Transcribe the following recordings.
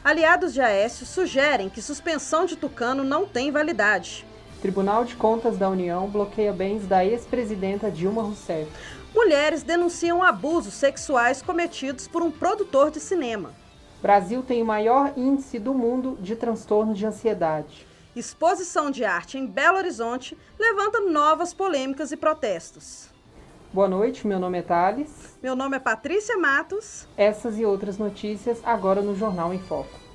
Aliados de Aécio sugerem que suspensão de Tucano não tem validade. Tribunal de Contas da União bloqueia bens da ex-presidenta Dilma Rousseff. Mulheres denunciam abusos sexuais cometidos por um produtor de cinema. Brasil tem o maior índice do mundo de transtorno de ansiedade. Exposição de arte em Belo Horizonte levanta novas polêmicas e protestos. Boa noite, meu nome é Thales. Meu nome é Patrícia Matos. Essas e outras notícias agora no Jornal em Foco.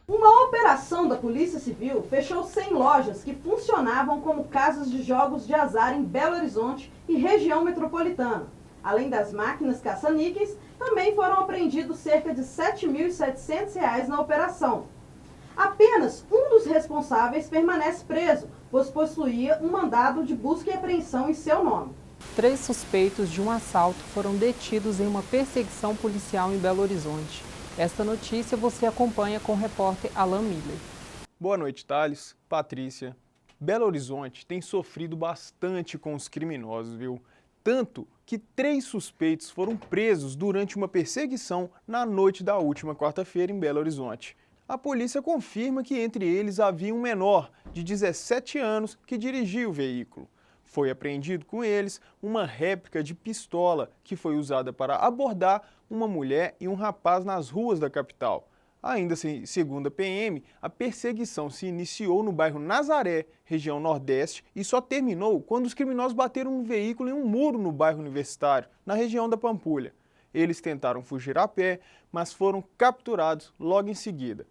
Uma operação da Polícia Civil fechou 100 lojas que funcionavam como casas de jogos de azar em Belo Horizonte e região metropolitana. Além das máquinas caça-níqueis, também foram apreendidos cerca de R$ 7.700 na operação. Apenas um dos responsáveis permanece preso, pois possuía um mandado de busca e apreensão em seu nome. 3 suspeitos de um assalto foram detidos em uma perseguição policial em Belo Horizonte. Esta notícia você acompanha com o repórter Alan Miller. Boa noite, Thales, Patrícia. Belo Horizonte tem sofrido bastante com os criminosos, viu? Tanto que 3 suspeitos foram presos durante uma perseguição na noite da última quarta-feira em Belo Horizonte. A polícia confirma que entre eles havia um menor de 17 anos que dirigia o veículo. Foi apreendido com eles uma réplica de pistola que foi usada para abordar uma mulher e um rapaz nas ruas da capital. Ainda segundo a PM, a perseguição se iniciou no bairro Nazaré, região nordeste, e só terminou quando os criminosos bateram um veículo em um muro no bairro Universitário, na região da Pampulha. Eles tentaram fugir a pé, mas foram capturados logo em seguida.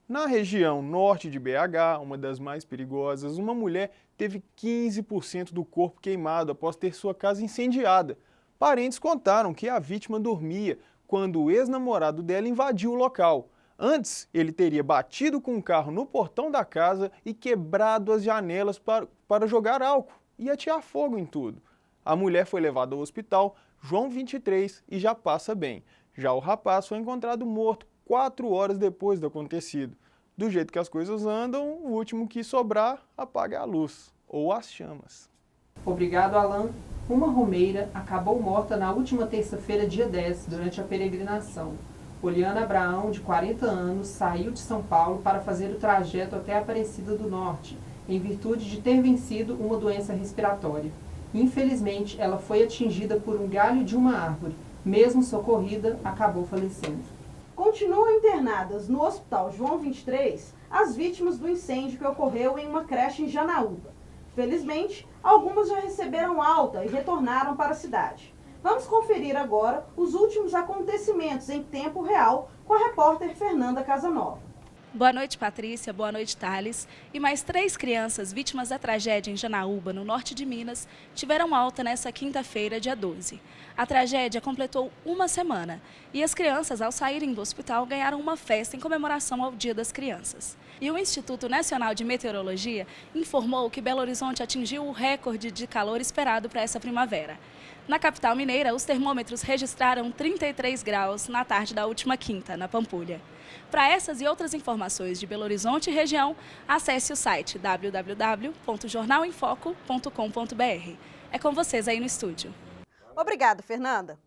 Na região norte de BH, uma das mais perigosas, uma mulher teve 15% do corpo queimado após ter sua casa incendiada. Parentes contaram que a vítima dormia quando o ex-namorado dela invadiu o local. Antes, ele teria batido com o carro no portão da casa e quebrado as janelas para jogar álcool e atear fogo em tudo. A mulher foi levada ao hospital João 23 e já passa bem. Já o rapaz foi encontrado morto 4 horas depois do acontecido. Do jeito que as coisas andam, o último que sobrar apaga a luz, ou as chamas. Obrigado, Alan. Uma romeira acabou morta na última terça-feira, dia 10, durante a peregrinação. Poliana Abraão, de 40 anos, saiu de São Paulo para fazer o trajeto até Aparecida do Norte, em virtude de ter vencido uma doença respiratória. Infelizmente, ela foi atingida por um galho de uma árvore. Mesmo socorrida, acabou falecendo. Continuam internadas no Hospital João 23 as vítimas do incêndio que ocorreu em uma creche em Janaúba. Felizmente, algumas já receberam alta e retornaram para a cidade. Vamos conferir agora os últimos acontecimentos em tempo real com a repórter Fernanda Casanova. Boa noite, Patrícia. Boa noite, Thales. E mais 3 crianças vítimas da tragédia em Janaúba, no norte de Minas, tiveram alta nesta quinta-feira, dia 12. A tragédia completou uma semana e as crianças, ao saírem do hospital, ganharam uma festa em comemoração ao Dia das Crianças. E o Instituto Nacional de Meteorologia informou que Belo Horizonte atingiu o recorde de calor esperado para essa primavera. Na capital mineira, os termômetros registraram 33 graus na tarde da última quinta, na Pampulha. Para essas e outras informações de Belo Horizonte e região, acesse o site www.jornalemfoco.com.br. É com vocês aí no estúdio. Obrigada, Fernanda.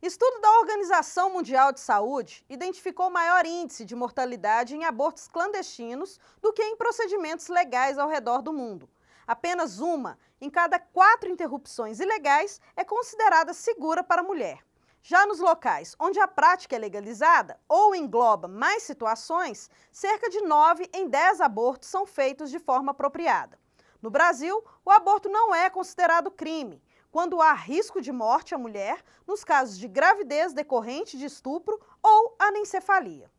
Estudo da Organização Mundial de Saúde identificou maior índice de mortalidade em abortos clandestinos do que em procedimentos legais ao redor do mundo. Apenas uma em cada 4 interrupções ilegais é considerada segura para a mulher. Já nos locais onde a prática é legalizada ou engloba mais situações, cerca de 9 em 10 abortos são feitos de forma apropriada. No Brasil, o aborto não é considerado crime, quando há risco de morte à mulher nos casos de gravidez decorrente de estupro ou anencefalia.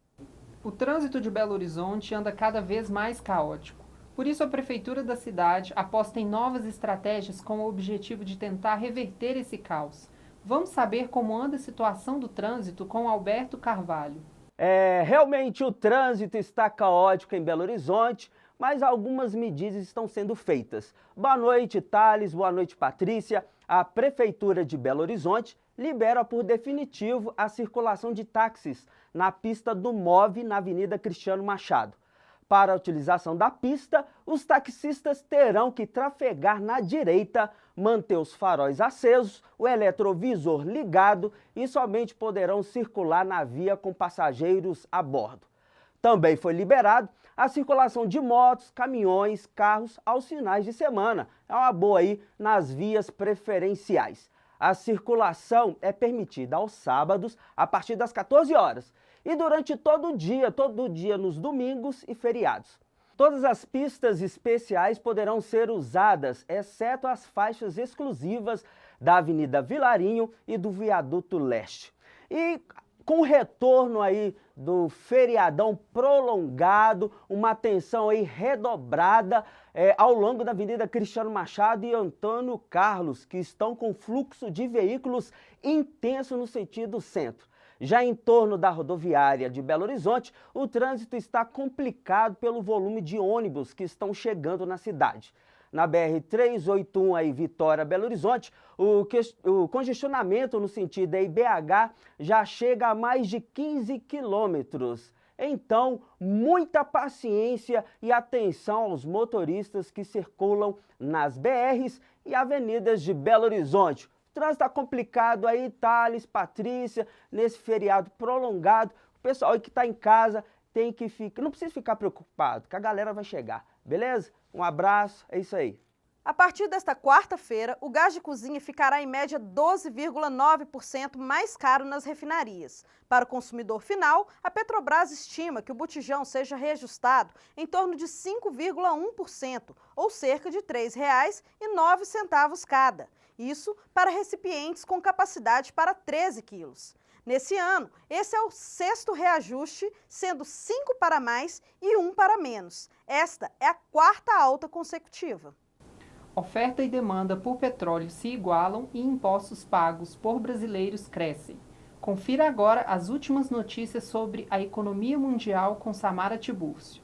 O trânsito de Belo Horizonte anda cada vez mais caótico. Por isso, a Prefeitura da cidade aposta em novas estratégias com o objetivo de tentar reverter esse caos. Vamos saber como anda a situação do trânsito com Alberto Carvalho. Realmente o trânsito está caótico em Belo Horizonte, mas algumas medidas estão sendo feitas. Boa noite, Thales, boa noite, Patrícia. A Prefeitura de Belo Horizonte libera por definitivo a circulação de táxis na pista do MOVE na Avenida Cristiano Machado. Para a utilização da pista, os taxistas terão que trafegar na direita, manter os faróis acesos, o eletrovisor ligado e somente poderão circular na via com passageiros a bordo. Também foi liberado a circulação de motos, caminhões, carros aos finais de semana. É uma boa aí nas vias preferenciais. A circulação é permitida aos sábados a partir das 14 horas e durante todo o dia nos domingos e feriados. Todas as pistas especiais poderão ser usadas, exceto as faixas exclusivas da Avenida Vilarinho e do Viaduto Leste. E com o retorno aí do feriadão prolongado, uma atenção aí redobrada ao longo da Avenida Cristiano Machado e Antônio Carlos, que estão com fluxo de veículos intenso no sentido centro. Já em torno da rodoviária de Belo Horizonte, o trânsito está complicado pelo volume de ônibus que estão chegando na cidade. Na BR-381 aí, Vitória-Belo Horizonte, o congestionamento no sentido aí BH já chega a mais de 15 quilômetros. Então, muita paciência e atenção aos motoristas que circulam nas BRs e avenidas de Belo Horizonte. O trânsito está complicado aí, Thales, Patrícia, nesse feriado prolongado. O pessoal aí que está em casa tem que ficar, não precisa ficar preocupado, que a galera vai chegar, beleza? Um abraço, é isso aí. A partir desta quarta-feira, o gás de cozinha ficará em média 12,9% mais caro nas refinarias. Para o consumidor final, a Petrobras estima que o botijão seja reajustado em torno de 5,1%, ou cerca de R$ 3,09 cada. Isso para recipientes com capacidade para 13 quilos. Nesse ano, esse é o 6º reajuste, sendo 5 para mais e 1 para menos. Esta é a 4ª alta consecutiva. Oferta e demanda por petróleo se igualam e impostos pagos por brasileiros crescem. Confira agora as últimas notícias sobre a economia mundial com Samara Tiburcio.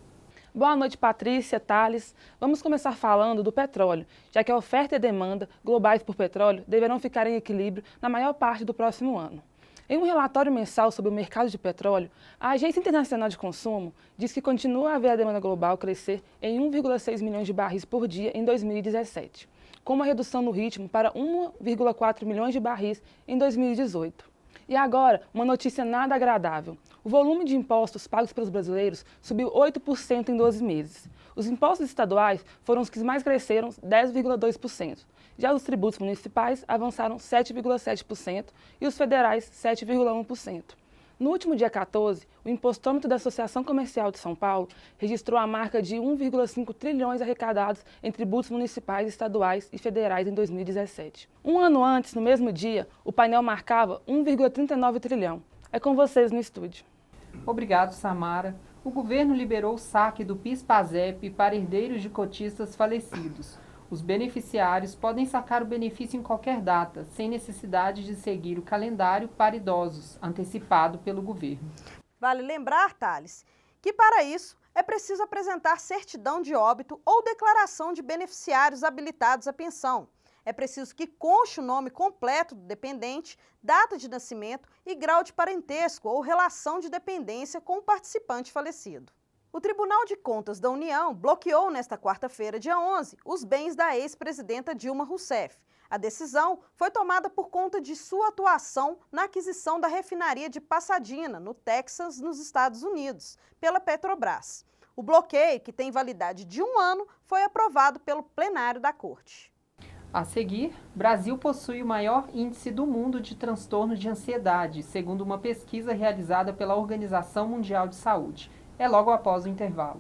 Boa noite, Patrícia, Thales. Vamos começar falando do petróleo, já que a oferta e demanda globais por petróleo deverão ficar em equilíbrio na maior parte do próximo ano. Em um relatório mensal sobre o mercado de petróleo, a Agência Internacional de Consumo diz que continua a ver a demanda global crescer em 1,6 milhões de barris por dia em 2017, com uma redução no ritmo para 1,4 milhões de barris em 2018. E agora, uma notícia nada agradável. O volume de impostos pagos pelos brasileiros subiu 8% em 12 meses. Os impostos estaduais foram os que mais cresceram, 10,2%. Já os tributos municipais avançaram 7,7% e os federais 7,1%. No último dia 14, o impostômetro da Associação Comercial de São Paulo registrou a marca de 1,5 trilhões arrecadados em tributos municipais, estaduais e federais em 2017. Um ano antes, no mesmo dia, o painel marcava 1,39 trilhão. É com vocês no estúdio. Obrigado, Samara. O governo liberou o saque do PIS/PASEP para herdeiros de cotistas falecidos. Os beneficiários podem sacar o benefício em qualquer data, sem necessidade de seguir o calendário para idosos, antecipado pelo governo. Vale lembrar, Thales, que para isso é preciso apresentar certidão de óbito ou declaração de beneficiários habilitados à pensão. É preciso que conste o nome completo do dependente, data de nascimento e grau de parentesco ou relação de dependência com o participante falecido. O Tribunal de Contas da União bloqueou nesta quarta-feira, dia 11, os bens da ex-presidenta Dilma Rousseff. A decisão foi tomada por conta de sua atuação na aquisição da refinaria de Pasadena, no Texas, nos Estados Unidos, pela Petrobras. O bloqueio, que tem validade de 1 ano, foi aprovado pelo plenário da Corte. A seguir, Brasil possui o maior índice do mundo de transtorno de ansiedade, segundo uma pesquisa realizada pela Organização Mundial de Saúde. É logo após o intervalo.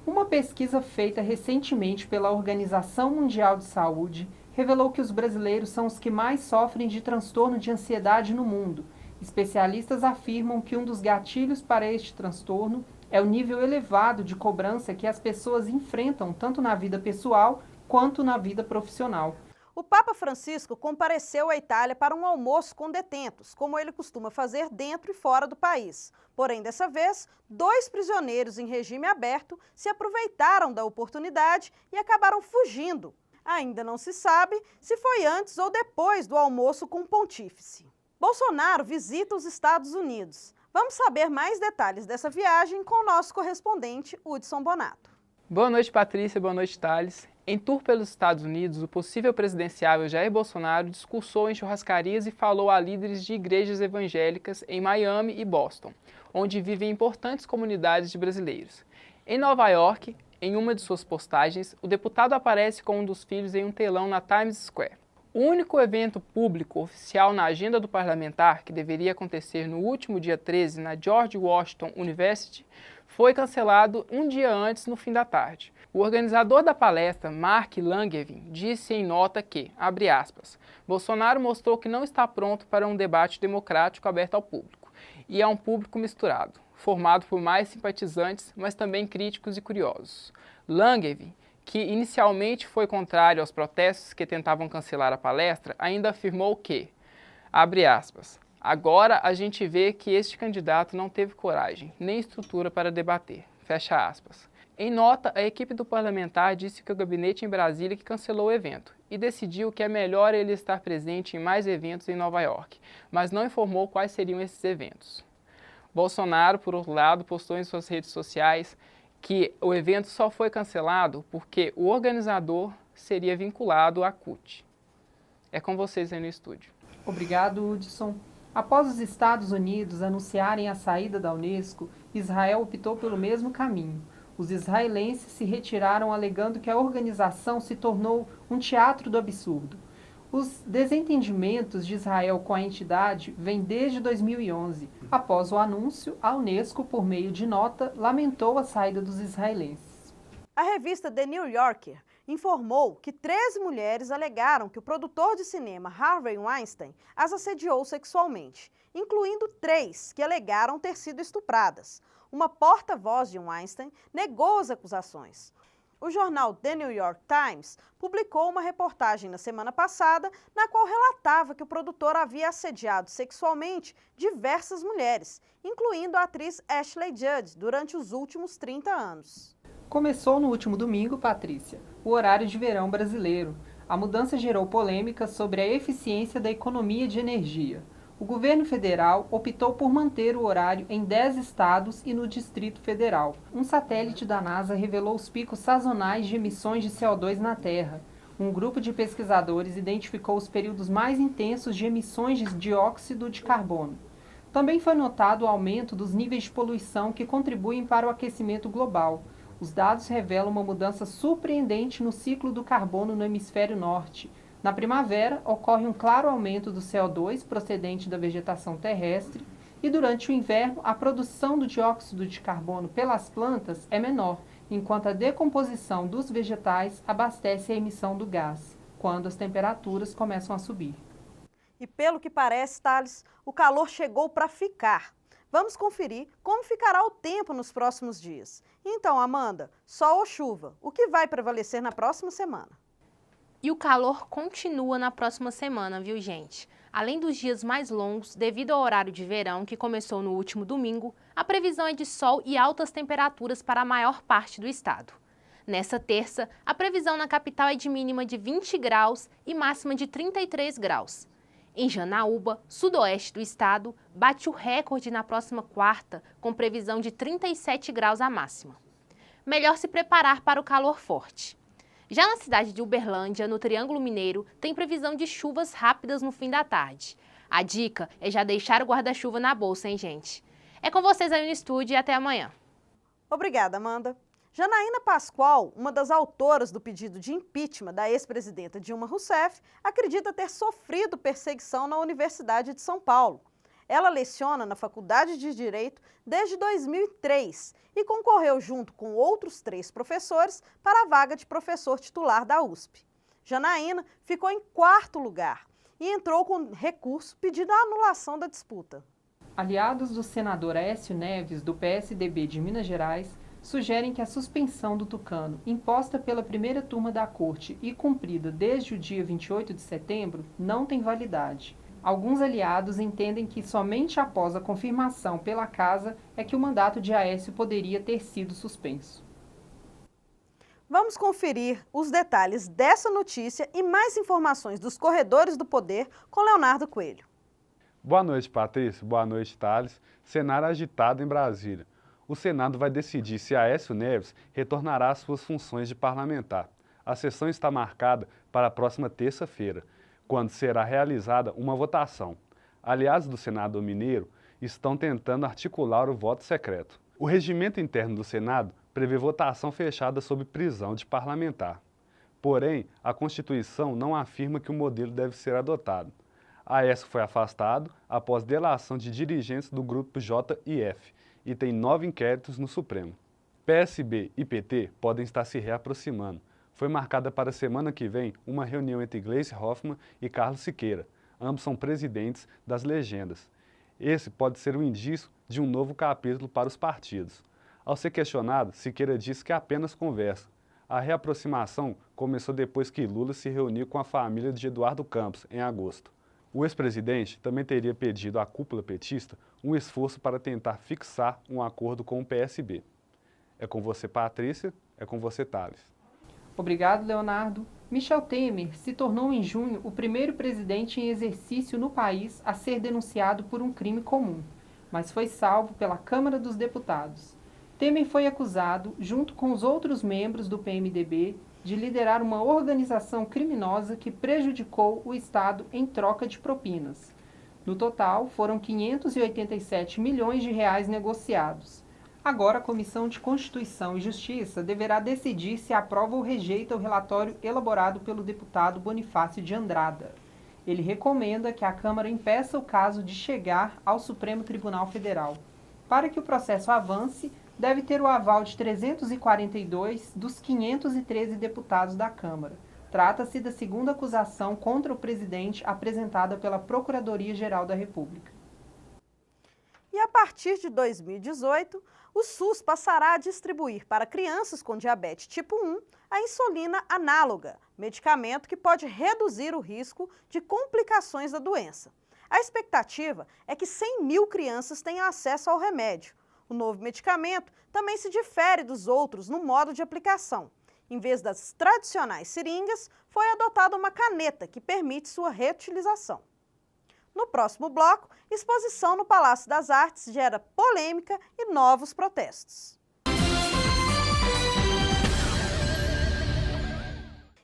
Uma pesquisa feita recentemente pela Organização Mundial de Saúde revelou que os brasileiros são os que mais sofrem de transtorno de ansiedade no mundo. Especialistas afirmam que um dos gatilhos para este transtorno é o nível elevado de cobrança que as pessoas enfrentam tanto na vida pessoal quanto na vida profissional. O Papa Francisco compareceu à Itália para um almoço com detentos, como ele costuma fazer dentro e fora do país. Porém, dessa vez, 2 prisioneiros em regime aberto se aproveitaram da oportunidade e acabaram fugindo. Ainda não se sabe se foi antes ou depois do almoço com o pontífice. Bolsonaro visita os Estados Unidos. Vamos saber mais detalhes dessa viagem com o nosso correspondente, Hudson Bonato. Boa noite, Patrícia. Boa noite, Thales. Em tour pelos Estados Unidos, o possível presidenciável Jair Bolsonaro discursou em churrascarias e falou a líderes de igrejas evangélicas em Miami e Boston, onde vivem importantes comunidades de brasileiros. Em Nova York, em uma de suas postagens, o deputado aparece com um dos filhos em um telão na Times Square. O único evento público oficial na agenda do parlamentar, que deveria acontecer no último dia 13 na George Washington University, foi cancelado um dia antes, no fim da tarde. O organizador da palestra, Mark Langevin, disse em nota que, abre aspas, Bolsonaro mostrou que não está pronto para um debate democrático aberto ao público, e a um público misturado, formado por mais simpatizantes, mas também críticos e curiosos. Langevin, que inicialmente foi contrário aos protestos que tentavam cancelar a palestra, ainda afirmou que, abre aspas, agora a gente vê que este candidato não teve coragem, nem estrutura para debater, fecha aspas. Em nota, a equipe do parlamentar disse que o gabinete em Brasília que cancelou o evento e decidiu que é melhor ele estar presente em mais eventos em Nova York, mas não informou quais seriam esses eventos. Bolsonaro, por outro lado, postou em suas redes sociais que o evento só foi cancelado porque o organizador seria vinculado à CUT. É com vocês aí no estúdio. Obrigado, Hudson. Após os Estados Unidos anunciarem a saída da Unesco, Israel optou pelo mesmo caminho. Os israelenses se retiraram alegando que a organização se tornou um teatro do absurdo. Os desentendimentos de Israel com a entidade vêm desde 2011. Após o anúncio, a Unesco, por meio de nota, lamentou a saída dos israelenses. A revista The New Yorker informou que 13 mulheres alegaram que o produtor de cinema Harvey Weinstein as assediou sexualmente, incluindo 3 que alegaram ter sido estupradas. Uma porta-voz de Weinstein negou as acusações. O jornal The New York Times publicou uma reportagem na semana passada na qual relatava que o produtor havia assediado sexualmente diversas mulheres, incluindo a atriz Ashley Judd, durante os últimos 30 anos. Começou no último domingo, Patrícia, o horário de verão brasileiro. A mudança gerou polêmica sobre a eficiência da economia de energia. O governo federal optou por manter o horário em 10 estados e no Distrito Federal. Um satélite da NASA revelou os picos sazonais de emissões de CO2 na Terra. Um grupo de pesquisadores identificou os períodos mais intensos de emissões de dióxido de carbono. Também foi notado o aumento dos níveis de poluição que contribuem para o aquecimento global. Os dados revelam uma mudança surpreendente no ciclo do carbono no hemisfério norte. Na primavera, ocorre um claro aumento do CO2 procedente da vegetação terrestre e durante o inverno, a produção do dióxido de carbono pelas plantas é menor, enquanto a decomposição dos vegetais abastece a emissão do gás, quando as temperaturas começam a subir. E pelo que parece, Thales, o calor chegou para ficar. Vamos conferir como ficará o tempo nos próximos dias. Então, Amanda, sol ou chuva, o que vai prevalecer na próxima semana? E o calor continua na próxima semana, viu, gente? Além dos dias mais longos, devido ao horário de verão que começou no último domingo, a previsão é de sol e altas temperaturas para a maior parte do estado. Nessa terça, a previsão na capital é de mínima de 20 graus e máxima de 33 graus. Em Janaúba, sudoeste do estado, bate o recorde na próxima quarta, com previsão de 37 graus a máxima. Melhor se preparar para o calor forte. Já na cidade de Uberlândia, no Triângulo Mineiro, tem previsão de chuvas rápidas no fim da tarde. A dica é já deixar o guarda-chuva na bolsa, hein, gente? É com vocês aí no estúdio e até amanhã. Obrigada, Amanda. Janaína Pascoal, uma das autoras do pedido de impeachment da ex-presidenta Dilma Rousseff, acredita ter sofrido perseguição na Universidade de São Paulo. Ela leciona na Faculdade de Direito desde 2003 e concorreu junto com outros 3 professores para a vaga de professor titular da USP. Janaína ficou em 4º lugar e entrou com recurso pedindo a anulação da disputa. Aliados do senador Aécio Neves, do PSDB de Minas Gerais, sugerem que a suspensão do tucano, imposta pela primeira turma da corte e cumprida desde o dia 28 de setembro, não tem validade. Alguns aliados entendem que somente após a confirmação pela Casa é que o mandato de Aécio poderia ter sido suspenso. Vamos conferir os detalhes dessa notícia e mais informações dos corredores do poder com Leonardo Coelho. Boa noite, Patrícia. Boa noite, Thales. Cenário agitado em Brasília. O Senado vai decidir se Aécio Neves retornará às suas funções de parlamentar. A sessão está marcada para a próxima terça-feira, quando será realizada uma votação. Aliados do senador mineiro estão tentando articular o voto secreto. O regimento interno do Senado prevê votação fechada sob prisão de parlamentar. Porém, a Constituição não afirma que o modelo deve ser adotado. Aécio foi afastado após delação de dirigentes do grupo JIF e tem 9 inquéritos no Supremo. PSB e PT podem estar se reaproximando. Foi marcada para a semana que vem uma reunião entre Gleisi Hoffmann e Carlos Siqueira. Ambos são presidentes das legendas. Esse pode ser um indício de um novo capítulo para os partidos. Ao ser questionado, Siqueira disse que apenas conversa. A reaproximação começou depois que Lula se reuniu com a família de Eduardo Campos, em agosto. O ex-presidente também teria pedido à cúpula petista um esforço para tentar fixar um acordo com o PSB. É com você, Patrícia. É com você, Thales. Obrigado, Leonardo. Michel Temer se tornou em junho o primeiro presidente em exercício no país a ser denunciado por um crime comum, mas foi salvo pela Câmara dos Deputados. Temer foi acusado, junto com os outros membros do PMDB, de liderar uma organização criminosa que prejudicou o Estado em troca de propinas. No total, foram 587 milhões de reais negociados. Agora, a Comissão de Constituição e Justiça deverá decidir se aprova ou rejeita o relatório elaborado pelo deputado Bonifácio de Andrada. Ele recomenda que a Câmara impeça o caso de chegar ao Supremo Tribunal Federal. Para que o processo avance, deve ter o aval de 342 dos 513 deputados da Câmara. Trata-se da segunda acusação contra o presidente apresentada pela Procuradoria-Geral da República. E a partir de 2018, o SUS passará a distribuir para crianças com diabetes tipo 1 a insulina análoga, medicamento que pode reduzir o risco de complicações da doença. A expectativa é que 100 mil crianças tenham acesso ao remédio. O novo medicamento também se difere dos outros no modo de aplicação. Em vez das tradicionais seringas, foi adotada uma caneta que permite sua reutilização. No próximo bloco, exposição no Palácio das Artes gera polêmica e novos protestos.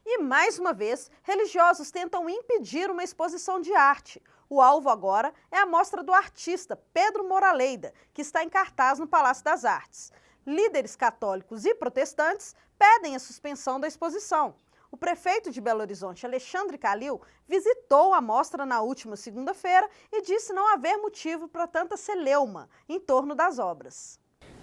E mais uma vez, religiosos tentam impedir uma exposição de arte. O alvo agora é a mostra do artista Pedro Moraleida, que está em cartaz no Palácio das Artes. Líderes católicos e protestantes pedem a suspensão da exposição. O prefeito de Belo Horizonte, Alexandre Calil, visitou a mostra na última segunda-feira e disse não haver motivo para tanta celeuma em torno das obras.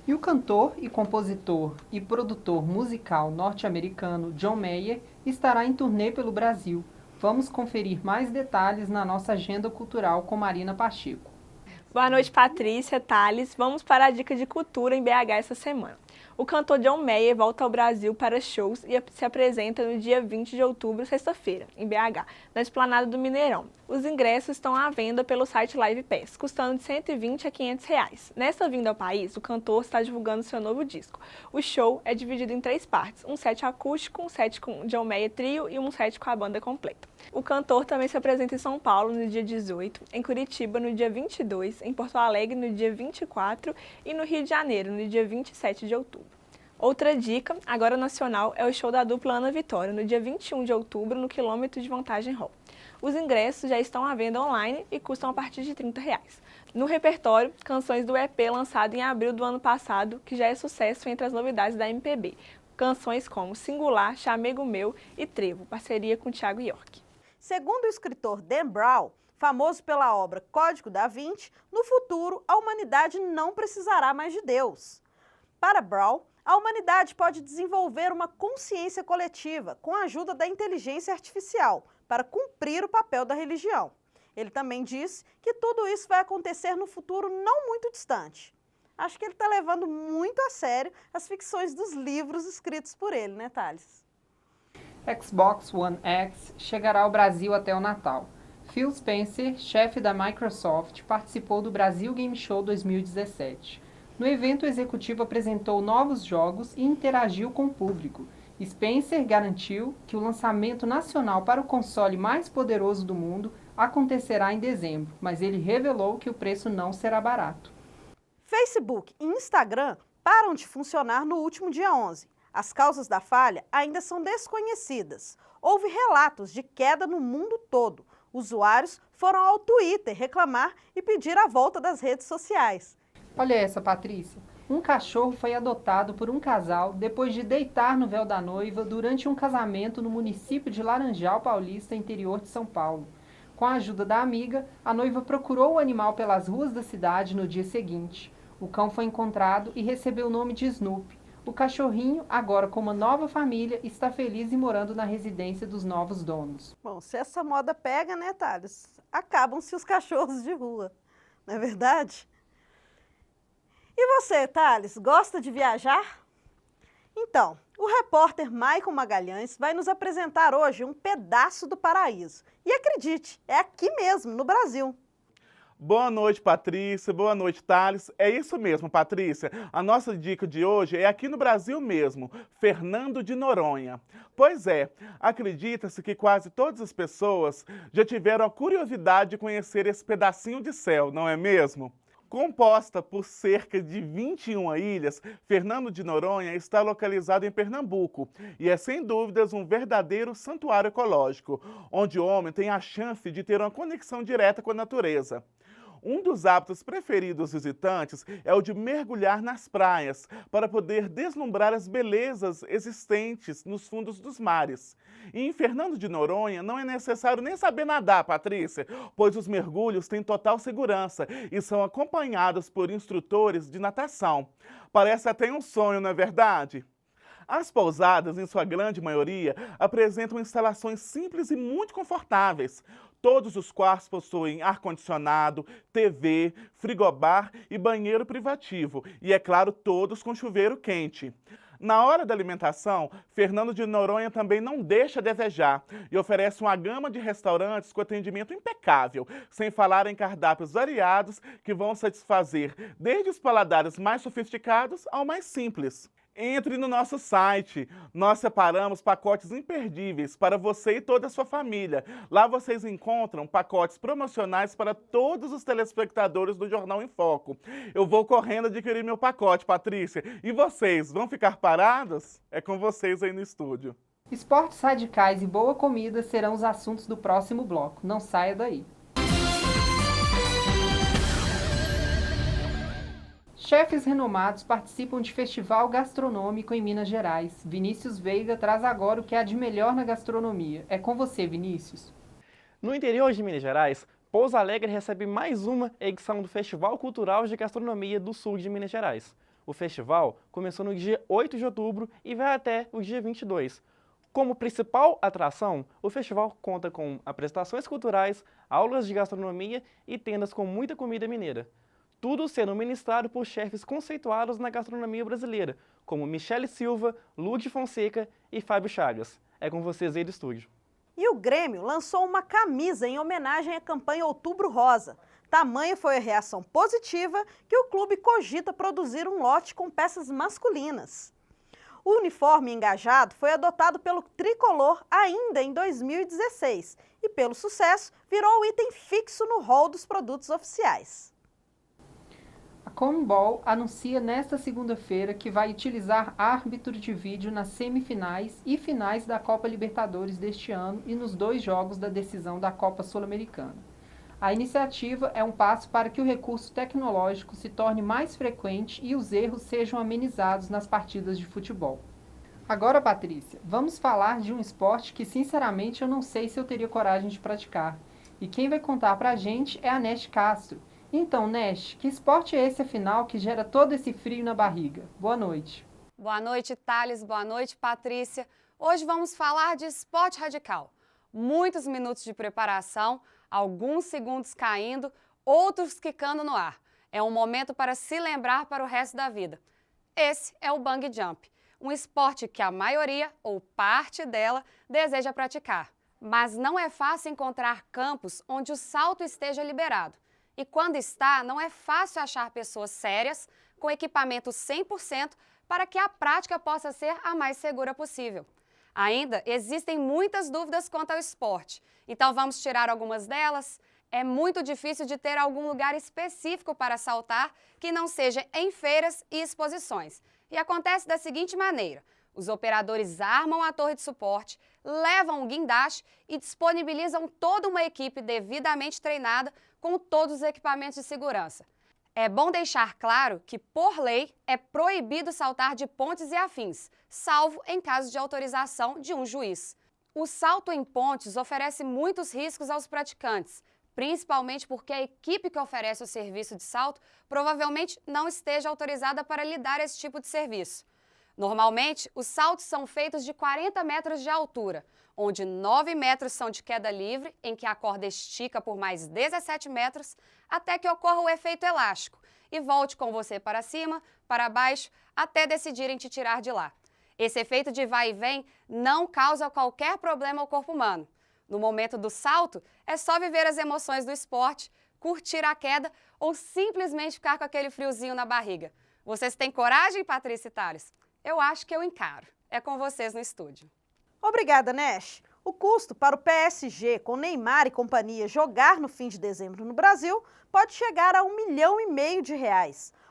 E o cantor e compositor e produtor musical norte-americano John Mayer estará em turnê pelo Brasil. Vamos conferir mais detalhes na nossa agenda cultural com Marina Pacheco. Boa noite, Patrícia, Thales. Vamos para a dica de cultura em BH essa semana. O cantor John Mayer volta ao Brasil para shows e se apresenta no dia 20 de outubro, sexta-feira, em BH, na Esplanada do Mineirão. Os ingressos estão à venda pelo site Live Pass, custando de R$ 120 a R$ 500. Nesta vinda ao país, o cantor está divulgando seu novo disco. O show é dividido em 3 partes, um set acústico, um set com John Mayer Trio e um set com a banda completa. O cantor também se apresenta em São Paulo no dia 18, em Curitiba no dia 22, em Porto Alegre no dia 24 e no Rio de Janeiro no dia 27 de outubro. Outra dica, agora nacional, é o show da dupla Ana Vitória, no dia 21 de outubro, no Quilômetro de Vantagem Hall. Os ingressos já estão à venda online e custam a partir de R$ 30. No repertório, canções do EP lançado em abril do ano passado, que já é sucesso entre as novidades da MPB. Canções como Singular, Chamego Meu e Trevo, parceria com Thiago York. Segundo o escritor Dan Brown, famoso pela obra Código da Vinci, no futuro a humanidade não precisará mais de Deus. Para Brown, a humanidade pode desenvolver uma consciência coletiva com a ajuda da inteligência artificial para cumprir o papel da religião. Ele também disse que tudo isso vai acontecer no futuro não muito distante. Acho que ele está levando muito a sério as ficções dos livros escritos por ele, né, Thales? Xbox One X chegará ao Brasil até o Natal. Phil Spencer, chefe da Microsoft, participou do Brasil Game Show 2017. No evento, o executivo apresentou novos jogos e interagiu com o público. Spencer garantiu que o lançamento nacional para o console mais poderoso do mundo acontecerá em dezembro, mas ele revelou que o preço não será barato. Facebook e Instagram param de funcionar no último dia 11. As causas da falha ainda são desconhecidas. Houve relatos de queda no mundo todo. Usuários foram ao Twitter reclamar e pedir a volta das redes sociais. Olha essa, Patrícia. Um cachorro foi adotado por um casal depois de deitar no véu da noiva durante um casamento no município de Laranjal Paulista, interior de São Paulo. Com a ajuda da amiga, a noiva procurou o animal pelas ruas da cidade no dia seguinte. O cão foi encontrado e recebeu o nome de Snoopy. O cachorrinho, agora com uma nova família, está feliz e morando na residência dos novos donos. Bom, se essa moda pega, né, Thales? Acabam-se os cachorros de rua, não é verdade? E você, Thales, gosta de viajar? Então, o repórter Maicon Magalhães vai nos apresentar hoje um pedaço do paraíso. E acredite, é aqui mesmo, no Brasil. Boa noite, Patrícia. Boa noite, Thales. É isso mesmo, Patrícia. A nossa dica de hoje é aqui no Brasil mesmo, Fernando de Noronha. Pois é, acredita-se que quase todas as pessoas já tiveram a curiosidade de conhecer esse pedacinho de céu, não é mesmo? Composta por cerca de 21 ilhas, Fernando de Noronha está localizado em Pernambuco e é sem dúvidas um verdadeiro santuário ecológico, onde o homem tem a chance de ter uma conexão direta com a natureza. Um dos hábitos preferidos dos visitantes é o de mergulhar nas praias, para poder deslumbrar as belezas existentes nos fundos dos mares. E em Fernando de Noronha não é necessário nem saber nadar, Patrícia, pois os mergulhos têm total segurança e são acompanhados por instrutores de natação. Parece até um sonho, não é verdade? As pousadas, em sua grande maioria, apresentam instalações simples e muito confortáveis. Todos os quartos possuem ar-condicionado, TV, frigobar e banheiro privativo. E, é claro, todos com chuveiro quente. Na hora da alimentação, Fernando de Noronha também não deixa a desejar e oferece uma gama de restaurantes com atendimento impecável, sem falar em cardápios variados que vão satisfazer desde os paladares mais sofisticados ao mais simples. Entre no nosso site, nós separamos pacotes imperdíveis para você e toda a sua família. Lá vocês encontram pacotes promocionais para todos os telespectadores do Jornal em Foco. Eu vou correndo adquirir meu pacote, Patrícia. E vocês, vão ficar parados? É com vocês aí no estúdio. Esportes radicais e boa comida serão os assuntos do próximo bloco. Não saia daí. Chefes renomados participam de festival gastronômico em Minas Gerais. Vinícius Veiga traz agora o que há de melhor na gastronomia. É com você, Vinícius. No interior de Minas Gerais, Pouso Alegre recebe mais uma edição do Festival Cultural de Gastronomia do Sul de Minas Gerais. O festival começou no dia 8 de outubro e vai até o dia 22. Como principal atração, o festival conta com apresentações culturais, aulas de gastronomia e tendas com muita comida mineira. Tudo sendo ministrado por chefes conceituados na gastronomia brasileira, como Michele Silva, Lud Fonseca e Fábio Chagas. É com vocês aí do estúdio. E o Grêmio lançou uma camisa em homenagem à campanha Outubro Rosa. Tamanha foi a reação positiva que o clube cogita produzir um lote com peças masculinas. O uniforme engajado foi adotado pelo Tricolor ainda em 2016 e, pelo sucesso, virou o item fixo no hall dos produtos oficiais. A CONMEBOL anuncia nesta segunda-feira que vai utilizar árbitro de vídeo nas semifinais e finais da Copa Libertadores deste ano e nos 2 jogos da decisão da Copa Sul-Americana. A iniciativa é um passo para que o recurso tecnológico se torne mais frequente e os erros sejam amenizados nas partidas de futebol. Agora, Patrícia, vamos falar de um esporte que, sinceramente, eu não sei se eu teria coragem de praticar. E quem vai contar pra gente é a Neste Castro. Então, Nesh, que esporte é esse, afinal, que gera todo esse frio na barriga? Boa noite. Boa noite, Thales. Boa noite, Patrícia. Hoje vamos falar de esporte radical. Muitos minutos de preparação, alguns segundos caindo, outros quicando no ar. É um momento para se lembrar para o resto da vida. Esse é o bungee jump, um esporte que a maioria, ou parte dela, deseja praticar. Mas não é fácil encontrar campos onde o salto esteja liberado. E quando está, não é fácil achar pessoas sérias, com equipamento 100%, para que a prática possa ser a mais segura possível. Ainda existem muitas dúvidas quanto ao esporte, então vamos tirar algumas delas. É muito difícil de ter algum lugar específico para saltar que não seja em feiras e exposições. E acontece da seguinte maneira: os operadores armam a torre de suporte, levam o guindaste e disponibilizam toda uma equipe devidamente treinada com todos os equipamentos de segurança. É bom deixar claro que, por lei, é proibido saltar de pontes e afins, salvo em caso de autorização de um juiz. O salto em pontes oferece muitos riscos aos praticantes, principalmente porque a equipe que oferece o serviço de salto provavelmente não esteja autorizada para lhe dar esse tipo de serviço. Normalmente, os saltos são feitos de 40 metros de altura, onde 9 metros são de queda livre, em que a corda estica por mais 17 metros, até que ocorra o efeito elástico e volte com você para cima, para baixo, até decidirem te tirar de lá. Esse efeito de vai e vem não causa qualquer problema ao corpo humano. No momento do salto, é só viver as emoções do esporte, curtir a queda ou simplesmente ficar com aquele friozinho na barriga. Vocês têm coragem, Patrícia e Thales? Eu acho que eu encaro. É com vocês no estúdio. Obrigada, Nesh. O custo para o PSG, com Neymar e companhia, jogar no fim de dezembro no Brasil pode chegar a R$1,5 milhão.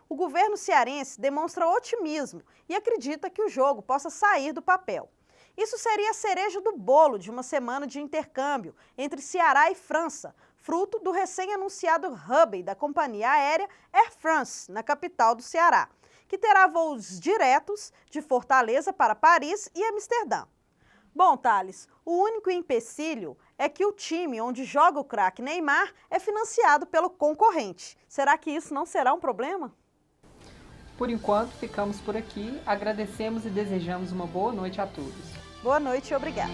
O governo cearense demonstra otimismo e acredita que o jogo possa sair do papel. Isso seria a cereja do bolo de uma semana de intercâmbio entre Ceará e França, fruto do recém-anunciado hub da companhia aérea Air France, na capital do Ceará, que terá voos diretos de Fortaleza para Paris e Amsterdã. Bom, Thales, o único empecilho é que o time onde joga o craque Neymar é financiado pelo concorrente. Será que isso não será um problema? Por enquanto, ficamos por aqui. Agradecemos e desejamos uma boa noite a todos. Boa noite e obrigada.